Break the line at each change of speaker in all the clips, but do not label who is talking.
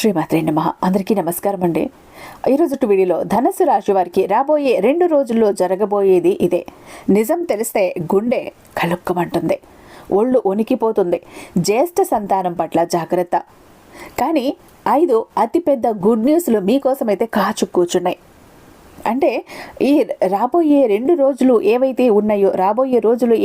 శ్రీమాత్రే నమః. అందరికీ నమస్కారం అండి. ఈరోజు వీడియోలో ధనుస్సు రాశి వారికి రాబోయే 2 రోజుల్లో జరగబోయేది ఇదే. నిజం తెలిస్తే గుండె కలుక్కుమంటుంది, ఒళ్ళు ఉనికిపోతుంది. జ్యేష్ఠ సంతానం పట్ల జాగ్రత్త. కానీ 5 అతిపెద్ద గుడ్ న్యూస్లు మీకోసమైతే కాచు కూర్చున్నాయి. అంటే ఈ రాబోయే 2 రోజులు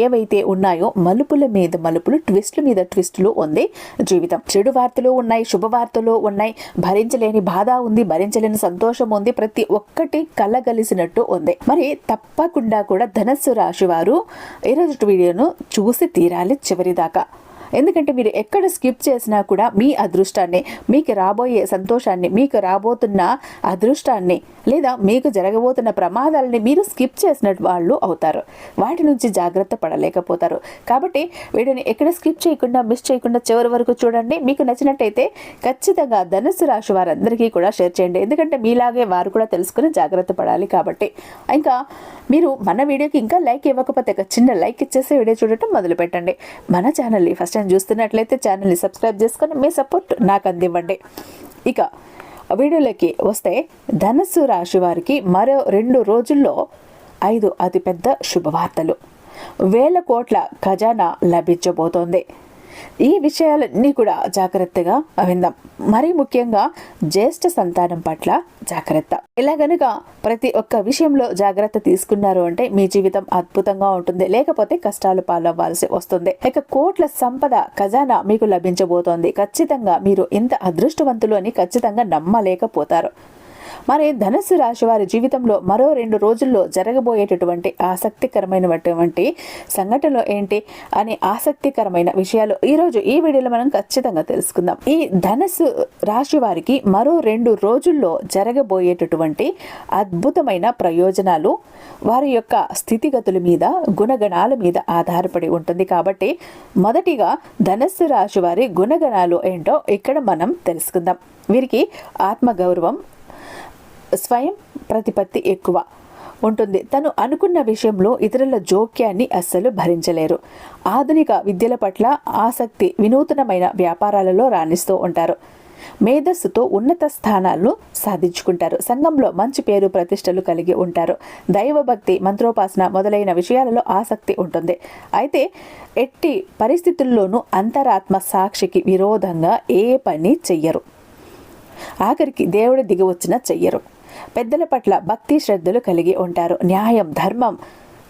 ఏవైతే ఉన్నాయో మలుపుల మీద మలుపులు, ట్విస్టుల మీద ట్విస్టులు ఉంది జీవితం. చెడు వార్తలు ఉన్నాయి, శుభవార్తలు ఉన్నాయి, భరించలేని బాధ ఉంది, భరించలేని సంతోషం ఉంది, ప్రతి ఒక్కటి కలగలిసినట్టు ఉంది. మరి తప్పకుండా కూడా ధనుస్సు రాశి వారు ఈరోజు వీడియోను చూసి తీరాలి చివరిదాకా. ఎందుకంటే మీరు ఎక్కడ స్కిప్ చేసినా కూడా మీ అదృష్టాన్ని, మీకు రాబోయే సంతోషాన్ని, మీకు రాబోతున్న అదృష్టాన్ని లేదా మీకు జరగబోతున్న ప్రమాదాలని మీరు స్కిప్ చేసినట్టు వాళ్ళు అవుతారు. వాటి నుంచి జాగ్రత్త పడలేకపోతారు. కాబట్టి వీడియోని ఎక్కడ స్కిప్ చేయకుండా, మిస్ చేయకుండా చివరి వరకు చూడండి. మీకు నచ్చినట్టయితే ఖచ్చితంగా ధనుస్సు రాశి వారందరికీ కూడా షేర్ చేయండి. ఎందుకంటే మీలాగే వారు కూడా తెలుసుకుని జాగ్రత్త పడాలి కాబట్టి. ఇంకా మీరు మన వీడియోకి ఇంకా లైక్ ఇవ్వకపోతే ఒక చిన్న లైక్ ఇచ్చేసి వీడియో చూడటం మొదలు పెట్టండి. మన ఛానల్ని ఫస్ట్ టైం చూస్తున్నట్లయితే ఛానల్ని సబ్స్క్రైబ్ చేసుకొని మీ సపోర్ట్ నాకు అందివ్వండి. ఇక వీడియోలోకి వస్తే ధనుస్సు రాశి వారికి మరో 2 రోజుల్లో 5 అతిపెద్ద శుభవార్తలు, 1000 కోట్ల ఖజానా లభించబోతోంది. ఈ విషయాలన్నీ కూడా జాగ్రత్తగా విందాం. మరీ ముఖ్యంగా జ్యేష్ఠ సంతానం పట్ల జాగ్రత్త. ఇలా గనుక ప్రతి ఒక్క విషయంలో జాగ్రత్త తీసుకున్నారు అంటే మీ జీవితం అద్భుతంగా ఉంటుంది, లేకపోతే కష్టాలు పాలవ్వాల్సి వస్తుంది. ఇక కోట్ల సంపద ఖజానా మీకు లభించబోతోంది. ఖచ్చితంగా మీరు ఇంత అదృష్టవంతులు అని ఖచ్చితంగా నమ్మలేకపోతారు. మరి ధనుస్సు రాశి వారి జీవితంలో మరో 2 రోజుల్లో జరగబోయేటటువంటి ఆసక్తికరమైనటువంటి సంఘటనలు ఏంటి అనే ఆసక్తికరమైన విషయాలు ఈరోజు ఈ వీడియోలో మనం ఖచ్చితంగా తెలుసుకుందాం. ఈ ధనుస్సు రాశి వారికి మరో 2 రోజుల్లో జరగబోయేటటువంటి అద్భుతమైన ప్రయోజనాలు వారి యొక్క స్థితిగతుల మీద, గుణగణాల మీద ఆధారపడి ఉంటుంది. కాబట్టి మొదటిగా ధనుస్సు రాశి వారి గుణగణాలు ఏంటో ఇక్కడ మనం తెలుసుకుందాం. వీరికి ఆత్మగౌరవం, స్వయం ప్రతిపత్తి ఎక్కువ ఉంటుంది. తను అనుకున్న విషయంలో ఇతరుల జోక్యాన్ని అస్సలు భరించలేరు. ఆధునిక విద్యల పట్ల ఆసక్తి, వినూతనమైన వ్యాపారాలలో రాణిస్తూ ఉంటారు. మేధస్సుతో ఉన్నత స్థానాలను సాధించుకుంటారు. సంఘంలో మంచి పేరు ప్రతిష్టలు కలిగి ఉంటారు. దైవభక్తి, మంత్రోపాసన మొదలైన విషయాలలో ఆసక్తి ఉంటుంది. అయితే ఎట్టి పరిస్థితుల్లోనూ అంతరాత్మ సాక్షికి విరోధంగా ఏ పని చెయ్యరు. ఆఖరికి దేవుడి దిగివచ్చినా చెయ్యరు. పెద్దల పట్ల భక్తి శ్రద్ధలు కలిగి ఉంటారు. న్యాయం, ధర్మం,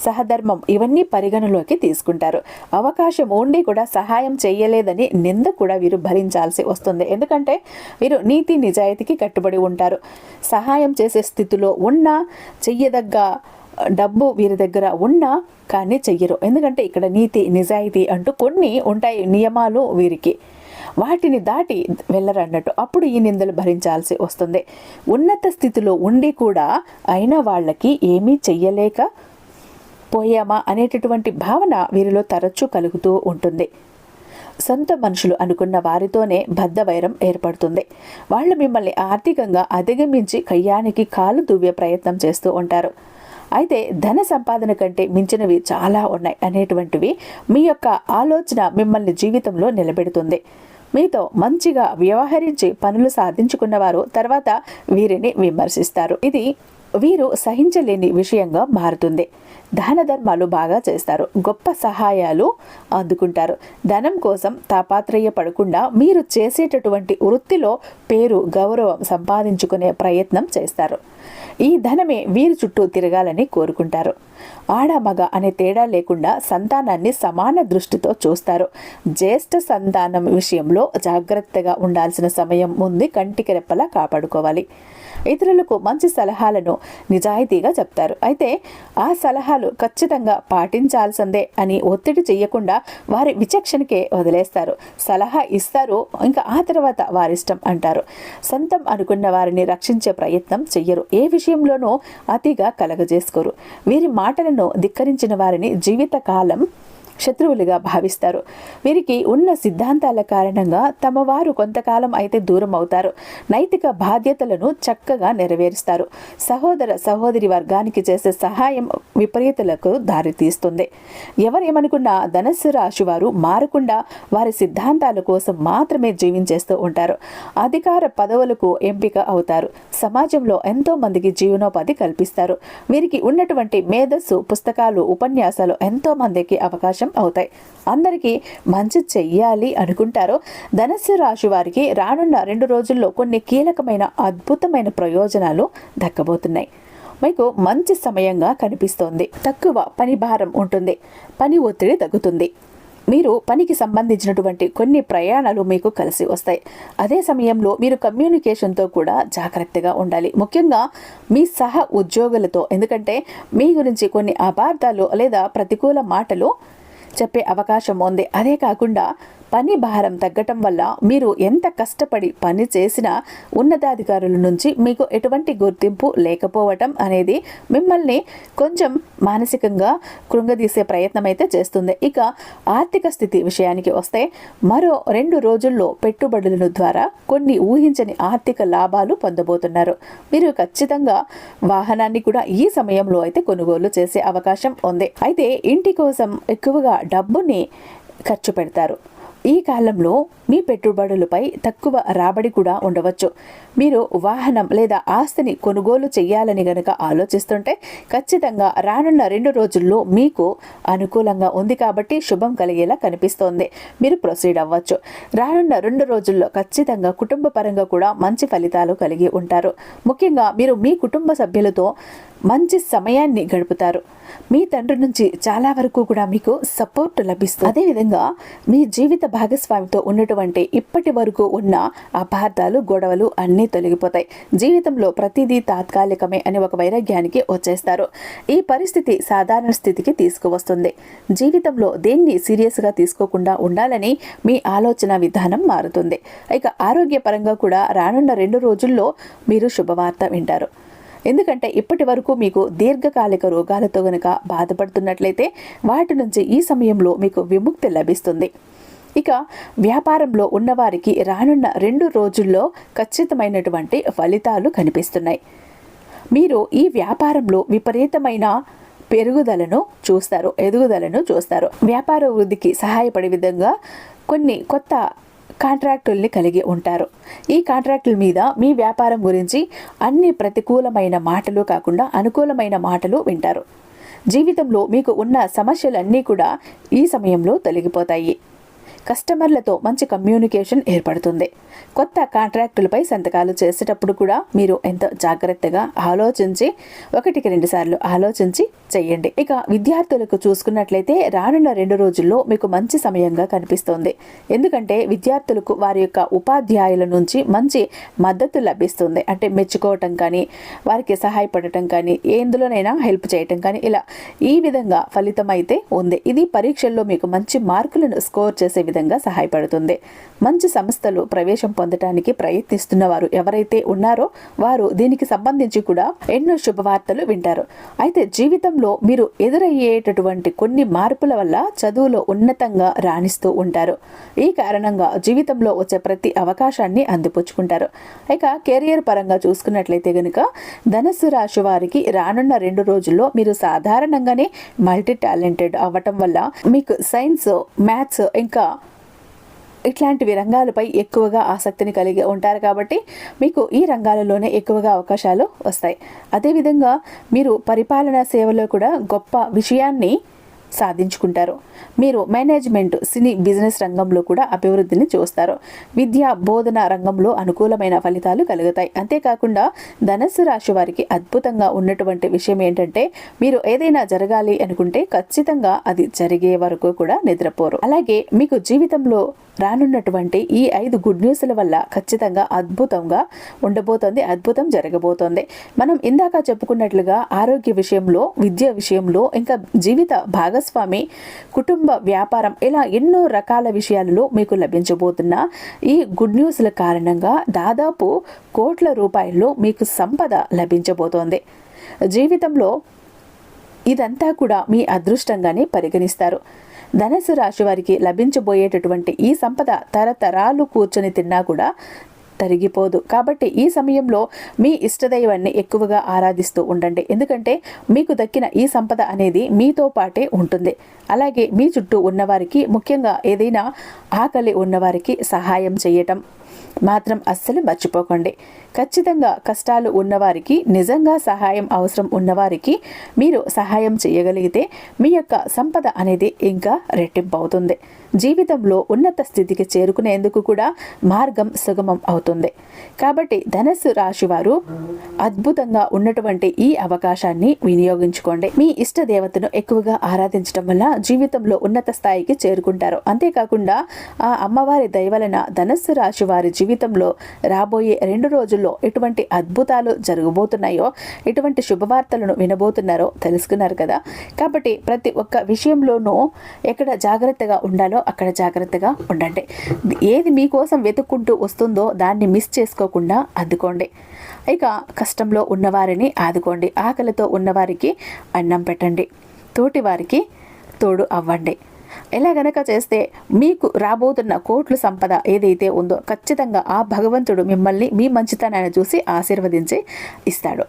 సహధర్మం ఇవన్నీ పరిగణలోకి తీసుకుంటారు. అవకాశం ఉండి కూడా సహాయం చేయలేదని నింద కూడా వీరు భరించాల్సి వస్తుంది. ఎందుకంటే వీరు నీతి నిజాయితీకి కట్టుబడి ఉంటారు. సహాయం చేసే స్థితిలో ఉన్నా, చెయ్యదగ్గ డబ్బు వీరి దగ్గర ఉన్నా కానీ చెయ్యరు. ఎందుకంటే ఇక్కడ నీతి నిజాయితీ అంటూ కొన్ని ఉంటాయి, నియమాలు వీరికి. వాటిని దాటి వెళ్ళరన్నట్టు. అప్పుడు ఈ నిందలు భరించాల్సి వస్తుంది. ఉన్నత స్థితిలో ఉండి కూడా అయినా వాళ్ళకి ఏమీ చెయ్యలేక పోయామా అనేటటువంటి భావన వీరిలో తరచూ కలుగుతూ ఉంటుంది. సొంత మనుషులు అనుకున్న వారితోనే బద్ధవైరం ఏర్పడుతుంది. వాళ్ళు మిమ్మల్ని ఆర్థికంగా అధిగమించి కయ్యానికి కాలు దువ్వే ప్రయత్నం చేస్తూ ఉంటారు. అయితే ధన సంపాదన కంటే మించినవి చాలా ఉన్నాయి అనేటువంటివి మీ యొక్క ఆలోచన మిమ్మల్ని జీవితంలో నిలబెడుతుంది. మీతో మంచిగా వ్యవహరించి పనులు సాధించుకున్న వారు తర్వాత వీరిని విమర్శిస్తారు. ఇది వీరు సహించలేని విషయంగా మారుతుంది. దాన ధర్మాలు బాగా చేస్తారు. గొప్ప సహాయాలు అందుకుంటారు. ధనం కోసం తాపాత్రయపడకుండా మీరు చేసేటటువంటి వృత్తిలో పేరు, గౌరవం సంపాదించుకునే ప్రయత్నం చేస్తారు. ఈ ధనమే వీరి చుట్టూ తిరగాలని కోరుకుంటారు. ఆడ మగ అనే తేడా లేకుండా సంతానాన్ని సమాన దృష్టితో చూస్తారు. జ్యేష్ఠ సంతానం విషయంలో జాగ్రత్తగా ఉండాల్సిన సమయం ఉంది. కంటికి రెప్పలా కాపాడుకోవాలి. ఇతరులకు మంచి సలహాలను నిజాయితీగా చెప్తారు. అయితే ఆ సలహాలు ఖచ్చితంగా పాటించాల్సిందే అని ఒత్తిడి చేయకుండా వారి విచక్షణకే వదిలేస్తారు. సలహా ఇస్తారు, ఇంకా ఆ తర్వాత వారిష్టం అంటారు. సొంతం అనుకున్న వారిని రక్షించే ప్రయత్నం చెయ్యరు. ఏ విషయంలోనూ అతిగా కలగజేసుకోరు. వీరి మాటలను ధిక్కరించిన వారిని జీవితకాలం శత్రువులుగా భావిస్తారు. వీరికి ఉన్న సిద్ధాంతాల కారణంగా తమ వారు కొంతకాలం అయితే దూరం అవుతారు. నైతిక బాధ్యతలను చక్కగా నెరవేరుస్తారు. సహోదర సహోదరి వర్గానికి చేసే సహాయం విపరీతలకు దారితీస్తుంది. ఎవరేమనుకున్నా ధనస్సు రాశి వారు మారకుండా వారి సిద్ధాంతాల కోసం మాత్రమే జీవించేస్తూ ఉంటారు. అధికార పదవులకు ఎంపిక అవుతారు. సమాజంలో ఎంతో మందికి జీవనోపాధి కల్పిస్తారు. వీరికి ఉన్నటువంటి మేధస్సు, పుస్తకాలు, ఉపన్యాసాలు ఎంతో మందికి అవకాశం అవుతాయి. అందరికీ మంచి చెయ్యాలి అనుకుంటారో ధనస్సు రాశి వారికి రానున్న 2 రోజుల్లో కొన్ని కీలకమైన అద్భుతమైన ప్రయోజనాలు దక్కబోతున్నాయి. మీకు మంచి సమయంగా కనిపిస్తోంది. తక్కువ పని భారం ఉంటుంది. పని ఒత్తిడి తగ్గుతుంది. మీరు పనికి సంబంధించినటువంటి కొన్ని ప్రయాణాలు మీకు కలిసి వస్తాయి. అదే సమయంలో మీరు కమ్యూనికేషన్తో కూడా జాగ్రత్తగా ఉండాలి. ముఖ్యంగా మీ సహ ఉద్యోగులతో. ఎందుకంటే మీ గురించి కొన్ని అపార్థాలు లేదా ప్రతికూల మాటలు చెప్పే అవకాశం ఉంది. అదే కాకుండా పని భారం తగ్గటం వల్ల మీరు ఎంత కష్టపడి పని చేసినా ఉన్నతాధికారుల నుంచి మీకు ఎటువంటి గుర్తింపు లేకపోవటం అనేది మిమ్మల్ని కొంచెం మానసికంగా కృంగదీసే ప్రయత్నం అయితే చేస్తుంది. ఇక ఆర్థిక స్థితి విషయానికి వస్తే మరో 2 రోజుల్లో పెట్టుబడుల ద్వారా కొన్ని ఊహించని ఆర్థిక లాభాలు పొందబోతున్నారు. మీరు ఖచ్చితంగా వాహనాన్ని కూడా ఈ సమయంలో అయితే కొనుగోలు చేసే అవకాశం ఉంది. అయితే ఇంటి కోసం ఎక్కువగా డబ్బుని ఖర్చు పెడతారు. ఈ కాలంలో మీ పెట్టుబడులపై తక్కువ రాబడి కూడా ఉండవచ్చు. మీరు వాహనం లేదా ఆస్తిని కొనుగోలు చేయాలని గనక ఆలోచిస్తుంటే ఖచ్చితంగా రానున్న 2 రోజుల్లో మీకు అనుకూలంగా ఉంది కాబట్టి శుభం కలిగేలా కనిపిస్తోంది. మీరు ప్రొసీడ్ అవ్వచ్చు. రానున్న 2 రోజుల్లో ఖచ్చితంగా కుటుంబ పరంగా కూడా మంచి ఫలితాలు కలిగి ఉంటారు. ముఖ్యంగా మీరు మీ కుటుంబ సభ్యులతో మంచి సమయాన్ని గడుపుతారు. మీ తండ్రి నుంచి చాలా వరకు కూడా మీకు సపోర్ట్ లభిస్తుంది. అదేవిధంగా మీ జీవిత భాగస్వామితో ఉన్నటువంటి ఇప్పటి వరకు ఉన్న అపార్థాలు, గొడవలు అన్నీ తొలగిపోతాయి. జీవితంలో ప్రతిదీ తాత్కాలికమే అని ఒక వైరాగ్యానికి వచ్చేస్తారు. ఈ పరిస్థితి సాధారణ స్థితికి తీసుకువస్తుంది. జీవితంలో దేన్ని సీరియస్గా తీసుకోకుండా ఉండాలని మీ ఆలోచన విధానం మారుతుంది. ఇక ఆరోగ్యపరంగా కూడా రానున్న 2 రోజుల్లో మీరు శుభవార్త వింటారు. ఎందుకంటే ఇప్పటి వరకు మీకు దీర్ఘకాలిక రోగాలతో గనక బాధపడుతున్నట్లయితే వాటి నుంచి ఈ సమయంలో మీకు విముక్తి లభిస్తుంది. ఇక వ్యాపారంలో ఉన్నవారికి రానున్న 2 రోజుల్లో ఖచ్చితమైనటువంటి ఫలితాలు కనిపిస్తున్నాయి. మీరు ఈ వ్యాపారంలో విపరీతమైన ఎదుగుదలను చూస్తారు. వ్యాపార వృద్ధికి సహాయపడే విధంగా కొన్ని కొత్త కాంట్రాక్టుల్ని కలిగి ఉంటారు. ఈ కాంట్రాక్టుల మీద మీ వ్యాపారం గురించి అన్ని ప్రతికూలమైన మాటలు కాకుండా అనుకూలమైన మాటలు వింటారు. జీవితంలో మీకు ఉన్న సమస్యలన్నీ కూడా ఈ సమయంలో తొలగిపోతాయి. కస్టమర్లతో మంచి కమ్యూనికేషన్ ఏర్పడుతుంది. కొత్త కాంట్రాక్టులపై సంతకాలు చేసేటప్పుడు కూడా మీరు ఎంతో జాగ్రత్తగా ఆలోచించి 1-2 సార్లు ఆలోచించి చెయ్యండి. ఇక విద్యార్థులకు చూసుకున్నట్లయితే రానున్న 2 రోజుల్లో మీకు మంచి సమయంగా కనిపిస్తోంది. ఎందుకంటే విద్యార్థులకు వారి యొక్క ఉపాధ్యాయుల నుంచి మంచి మద్దతు లభిస్తుంది. అంటే మెచ్చుకోవటం కానీ, వారికి సహాయపడటం కానీ, ఎందులోనైనా హెల్ప్ చేయటం కానీ, ఇలా ఈ విధంగా ఫలితం అయితే ఉంది. ఇది పరీక్షల్లో మీకు మంచి మార్కులను స్కోర్ చేసే విధంగా సహాయపడుతుంది. మంచి సంస్థలు ప్రవేశం పొందడానికి ప్రయత్నిస్తున్న వారు ఎవరైతే ఉన్నారో వారు దీనికి సంబంధించి కూడా ఎన్నో శుభవార్తలు వింటారు. అయితే జీవితంలో మీరు ఎదురయ్యేటటువంటి కొన్ని మార్పుల వల్ల చదువులో ఉన్నతంగా రాణిస్తూ ఉంటారు. ఈ కారణంగా జీవితంలో వచ్చే ప్రతి అవకాశాన్ని అందిపుచ్చుకుంటారు. ఇక కెరియర్ పరంగా చూసుకున్నట్లయితే గనుక ధనస్సు రాశి వారికి రానున్న 2 రోజుల్లో మీరు సాధారణంగానే మల్టీ టాలెంటెడ్ అవ్వటం వల్ల మీకు సైన్స్, మ్యాథ్స్ ఇంకా ఇట్లాంటివి రంగాలపై ఎక్కువగా ఆసక్తిని కలిగి ఉంటారు. కాబట్టి మీకు ఈ రంగాలలోనే ఎక్కువగా అవకాశాలు వస్తాయి. అదేవిధంగా మీరు పరిపాలనా సేవలో కూడా గొప్ప విషయాన్ని సాధించుకుంటారు. మీరు మేనేజ్మెంట్, సినీ, బిజినెస్ రంగంలో కూడా అభివృద్ధిని చూస్తారు. విద్యా బోధన రంగంలో అనుకూలమైన ఫలితాలు కలుగుతాయి. అంతేకాకుండా ధనస్సు రాశి వారికి అద్భుతంగా ఉన్నటువంటి విషయం ఏంటంటే మీరు ఏదైనా జరగాలి అనుకుంటే ఖచ్చితంగా అది జరిగే వరకు కూడా నిద్రపోరు. అలాగే మీకు జీవితంలో రానున్నటువంటి ఈ 5 గుడ్ న్యూస్ల వల్ల ఖచ్చితంగా అద్భుతంగా ఉండబోతోంది. అద్భుతం జరగబోతోంది. మనం ఇందాక చెప్పుకున్నట్లుగా ఆరోగ్య విషయంలో, విద్య విషయంలో, ఇంకా జీవిత భాగస్వామి, కుటుంబ వ్యాపారం, ఇలా ఎన్నో రకాల విషయాలలో మీకు లభించబోతున్న ఈ గుడ్ న్యూస్ల కారణంగా దాదాపు కోట్ల రూపాయల్లో మీకు సంపద లభించబోతోంది. జీవితంలో ఇదంతా కూడా మీ అదృష్టంగానే పరిగణిస్తారు. ధనుస్సు రాశి వారికి లభించబోయేటటువంటి ఈ సంపద తరతరాలు కూర్చొని తిన్నా కూడా తరిగిపోదు. కాబట్టి ఈ సమయంలో మీ ఇష్టదైవాన్ని ఎక్కువగా ఆరాధిస్తూ ఉండండి. ఎందుకంటే మీకు దక్కిన ఈ సంపద అనేది మీతో పాటే ఉంటుంది. అలాగే మీ చుట్టూ ఉన్నవారికి, ముఖ్యంగా ఏదైనా ఆకలి ఉన్నవారికి సహాయం చేయటం మాత్రం అస్సలు మర్చిపోకండి. ఖచ్చితంగా కష్టాలు ఉన్నవారికి, నిజంగా సహాయం అవసరం ఉన్నవారికి మీరు సహాయం చేయగలిగితే మీ యొక్క సంపద అనేది ఇంకా రెట్టింపు అవుతుంది. జీవితంలో ఉన్నత స్థితికి చేరుకునేందుకు కూడా మార్గం సుగమం అవుతుంది. కాబట్టి ధనుస్సు రాశి వారు అద్భుతంగా ఉన్నటువంటి ఈ అవకాశాన్ని వినియోగించుకోండి. మీ ఇష్ట దేవతను ఎక్కువగా ఆరాధించడం వల్ల జీవితంలో ఉన్నత స్థాయికి చేరుకుంటారు. అంతేకాకుండా ఆ అమ్మవారి దయ వలన ధనుస్సు రాశి వారి జీవితంలో రాబోయే 2 రోజుల్లో ఎటువంటి అద్భుతాలు జరగబోతున్నాయో, ఎటువంటి శుభవార్తలను వినబోతున్నారో తెలుసుకున్నారు కదా. కాబట్టి ప్రతి ఒక్క విషయంలోనూ ఎక్కడ జాగ్రత్తగా ఉండాలో అక్కడ జాగ్రత్తగా ఉండండి. ఏది మీకోసం వెతుక్కుంటూ వస్తుందో దాన్ని మిస్ చేసుకోకుండా అద్దుకోండి. ఇక కష్టంలో ఉన్నవారిని ఆదుకోండి. ఆకలితో ఉన్నవారికి అన్నం పెట్టండి. తోటి వారికి తోడు అవ్వండి. ఇలా గనక చేస్తే మీకు రాబోతున్న కోట్ల సంపద ఏదైతే ఉందో ఖచ్చితంగా ఆ భగవంతుడు మిమ్మల్ని మీ మంచితనాన్ని చూసి ఆశీర్వదించి ఇస్తాడు.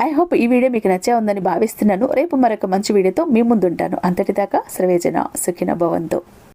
ఐ హోప్ ఈ వీడియో మీకు నచ్చే ఉందని భావిస్తున్నాను. రేపు మరొక మంచి వీడియోతో మీ ముందుంటాను. అంతటిదాకా సర్వేజన సుఖినో భవంతు.